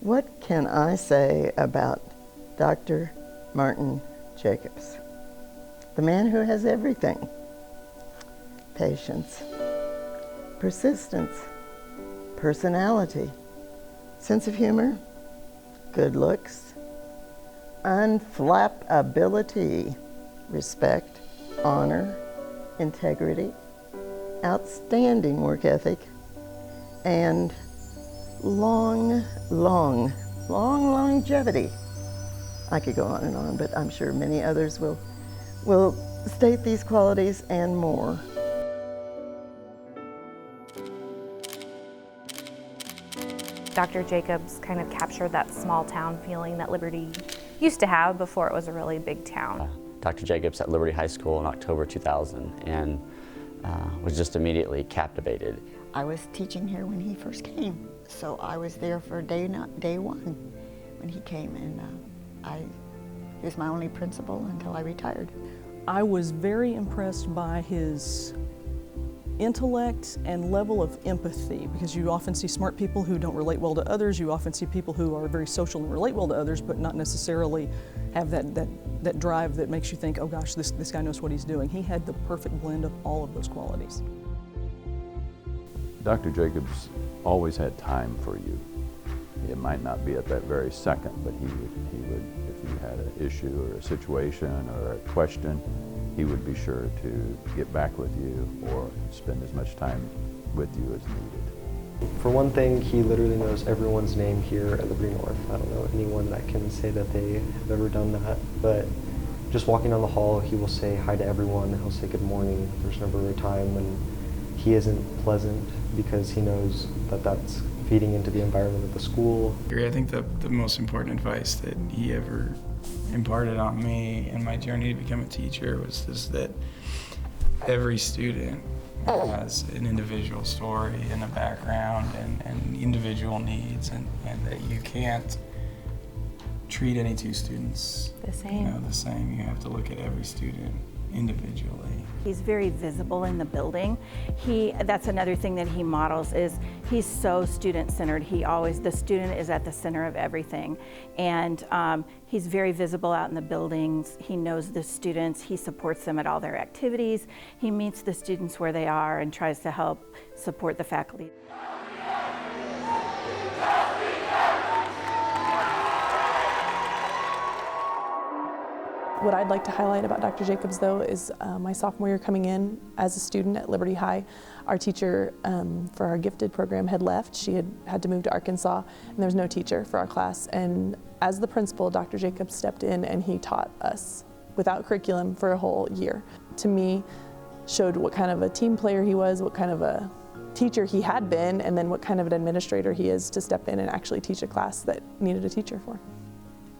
What can I say about Dr. Martin Jacobs? The man who has everything. Patience, persistence, personality, sense of humor, good looks, unflappability, respect, honor, integrity, outstanding work ethic, and long longevity. I could go on, but I'm sure many others will state these qualities and more. Dr. Jacobs kind of captured that small town feeling that Liberty used to have before it was a really big town. Dr. Jacobs at Liberty High School in October 2000 and was just immediately captivated. I was teaching here when he first came, so I was there for day one when he came, and he was my only principal until I retired. I was very impressed by his intellect and level of empathy, because you often see smart people who don't relate well to others. You often see people who are very social and relate well to others, but not necessarily have that drive that makes you think, oh gosh, this guy knows what he's doing. He had the perfect blend of all of those qualities. Dr. Jacobs always had time for you. It might not be at that very second, but he would, if you had an issue or a situation or a question, he would be sure to get back with you or spend as much time with you as needed. For one thing, he literally knows everyone's name here at Liberty North. I don't know anyone that can say that they have ever done that, but just walking down the hall, he will say hi to everyone. He'll say good morning. There's never a time when he isn't pleasant, because he knows that that's feeding into the environment of the school. I think the most important advice that he ever imparted on me in my journey to become a teacher was just that every student has an individual story and a background and individual needs, and that you can't treat any two students The same. the same. You have to look at every student individually. He's very visible in the building. That's another thing that he models is he's so student-centered. The student is at the center of everything. And he's very visible out in the buildings. He knows the students. He supports them at all their activities. He meets the students where they are and tries to help support the faculty. What I'd like to highlight about Dr. Jacobs, though, is my sophomore year coming in as a student at Liberty High. Our teacher for our gifted program had left. She had to move to Arkansas, and there was no teacher for our class. And as the principal, Dr. Jacobs stepped in and he taught us without curriculum for a whole year. To me, showed what kind of a team player he was, what kind of a teacher he had been, and then what kind of an administrator he is to step in and actually teach a class that needed a teacher for.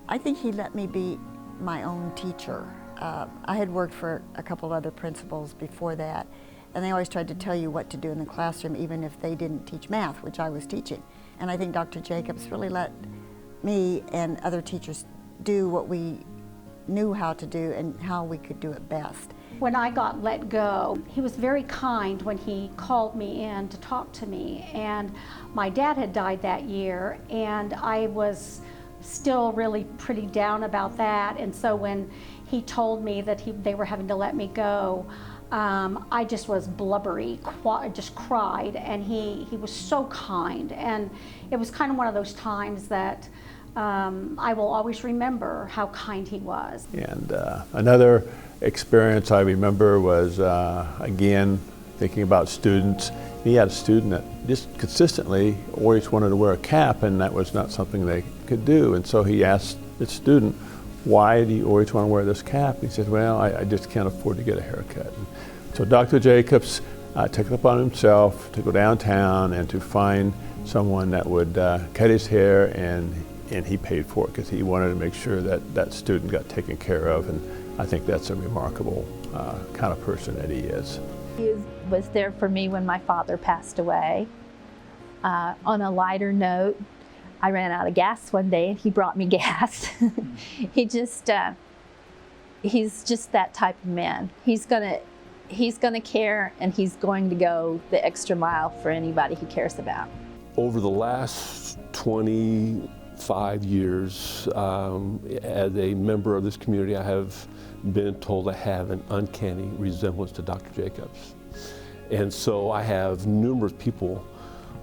I think he let me be my own teacher. I had worked for a couple other principals before that, and they always tried to tell you what to do in the classroom, even if they didn't teach math, which I was teaching. And I think Dr. Jacobs really let me and other teachers do what we knew how to do and how we could do it best. When I got let go, he was very kind when he called me in to talk to me. And my dad had died that year, and I was still really pretty down about that. And so when he told me that they were having to let me go, I just was blubbery, just cried, and he was so kind. And it was kind of one of those times that I will always remember how kind he was. And another experience I remember was, again, thinking about students. He had a student that just consistently always wanted to wear a cap, and that was not something they could do. And so he asked the student, why do you always want to wear this cap? And he said, well, I just can't afford to get a haircut. And so Dr. Jacobs took it upon himself to go downtown and to find someone that would cut his hair, and he paid for it because he wanted to make sure that that student got taken care of. And I think that's a remarkable kind of person that he is. He was there for me when my father passed away. On a lighter note, I ran out of gas one day and he brought me gas. He's just that type of man. He's gonna care, and he's going to go the extra mile for anybody he cares about. Over the last 20, 5 years as a member of this community, I have been told I have an uncanny resemblance to Dr. Jacobs. And so I have numerous people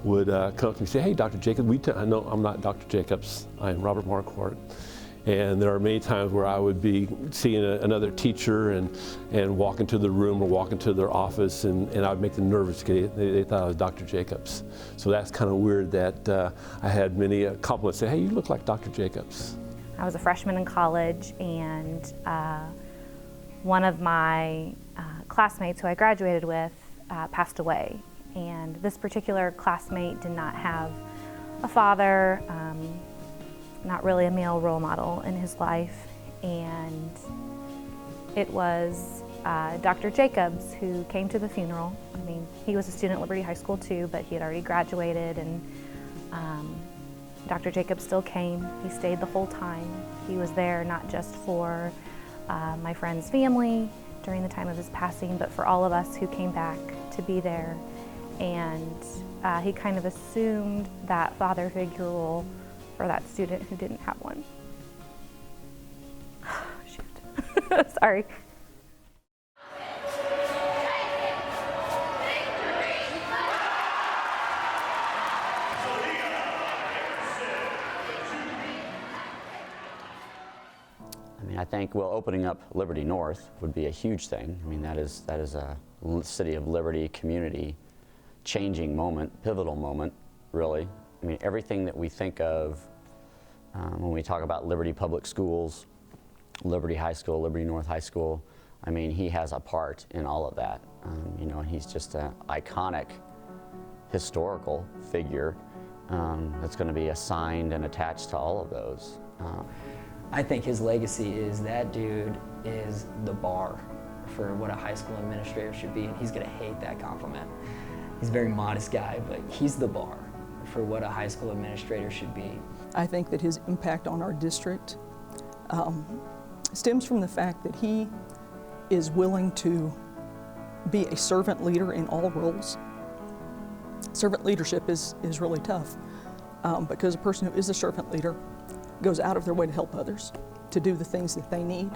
would come up to me and say, hey, Dr. Jacobs, I know I'm not Dr. Jacobs, I'm Robert Marquardt. And there are many times where I would be seeing another teacher and walk into the room or walk into their office, and I would make them nervous because they thought I was Dr. Jacobs. So that's kind of weird that I had many compliments say, hey, you look like Dr. Jacobs. I was a freshman in college, and one of my classmates who I graduated with passed away. And this particular classmate did not have a father, not really a male role model in his life, and it was Dr. Jacobs who came to the funeral. I mean, he was a student at Liberty High School too, but he had already graduated, and Dr. Jacobs still came. He stayed the whole time. He was there not just for my friend's family during the time of his passing, but for all of us who came back to be there. And he kind of assumed that father figure role for that student who didn't have one. Shoot. Sorry. I mean, I think, well, opening up Liberty North would be a huge thing. I mean, that is a city of liberty community changing moment, pivotal moment, really. I mean, everything that we think of when we talk about Liberty Public Schools, Liberty High School, Liberty North High School, I mean, he has a part in all of that. You know, and he's just an iconic historical figure that's going to be assigned and attached to all of those. I think his legacy is that dude is the bar for what a high school administrator should be, and he's going to hate that compliment. He's a very modest guy, but he's the bar for what a high school administrator should be. I think that his impact on our district stems from the fact that he is willing to be a servant leader in all roles. Servant leadership is really tough because a person who is a servant leader goes out of their way to help others, to do the things that they need,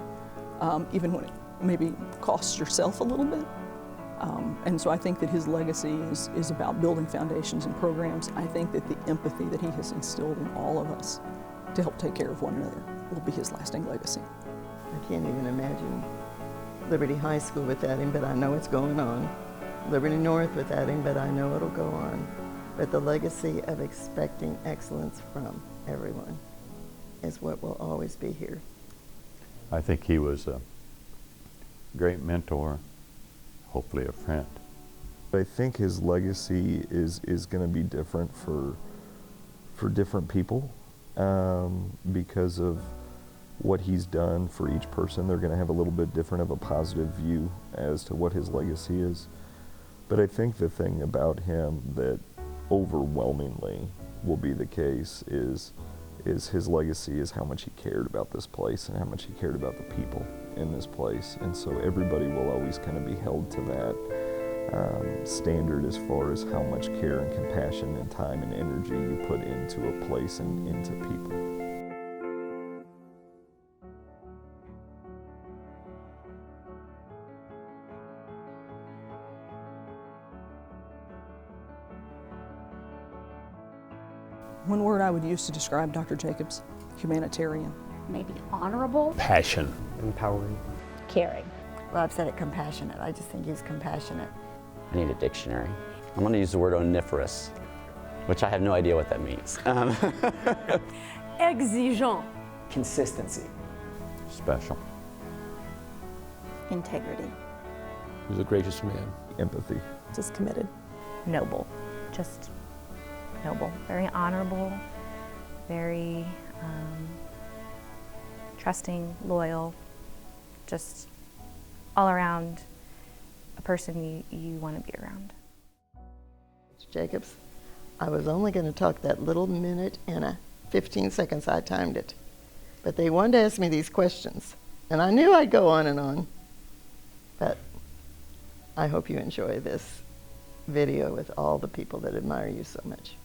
even when it maybe costs yourself a little bit. And so I think that his legacy is about building foundations and programs. I think that the empathy that he has instilled in all of us to help take care of one another will be his lasting legacy. I can't even imagine Liberty High School without him, but I know it's going on. Liberty North without him, but I know it'll go on. But the legacy of expecting excellence from everyone is what will always be here. I think he was a great mentor, hopefully a friend. I think his legacy is going to be different for different people because of what he's done for each person. They're going to have a little bit different of a positive view as to what his legacy is. But I think the thing about him that overwhelmingly will be the case is his legacy is how much he cared about this place and how much he cared about the people in this place. And so everybody will always kind of be held to that standard as far as how much care and compassion and time and energy you put into a place and into people. One word I would use to describe Dr. Jacobs: humanitarian. Maybe honorable. Passion. Empowering. Caring. Well, I've said it, compassionate. I just think he's compassionate. I need a dictionary. I'm going to use the word omnivorous, which I have no idea what that means. Exigeant. Consistency. Special. Integrity. He was a gracious man. Empathy. Just committed. Noble. Just noble. Very honorable. Very trusting, loyal. Just all around a person you want to be around. Jacobs, I was only going to talk that little minute and 15 seconds I timed it. But they wanted to ask me these questions, and I knew I'd go on and on. But I hope you enjoy this video with all the people that admire you so much.